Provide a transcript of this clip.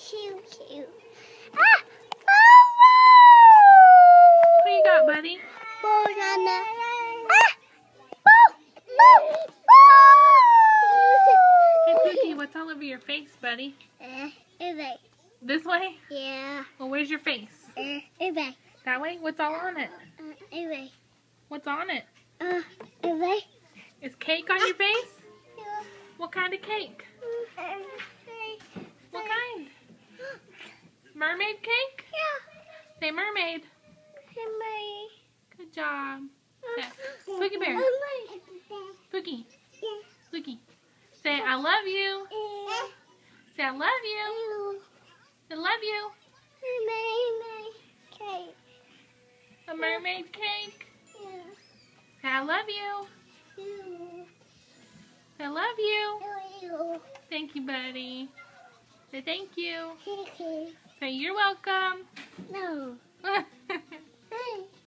Cute. What you got, buddy? Banana. Hey, Pookie, what's all over your face, buddy? This way? Yeah. Well, where's your face? That way? What's all on it? What's on it? Is cake on your face? What kind of cake? What kind? Mermaid cake? Say mermaid. Good job. Say, Pookie Bear. Pookie. Pookie. Say, I love you. Say, I love you. I love you. A mermaid cake. Say, I love you. Say, I love you. Thank you, buddy. Say, thank you. Say, you're welcome. No.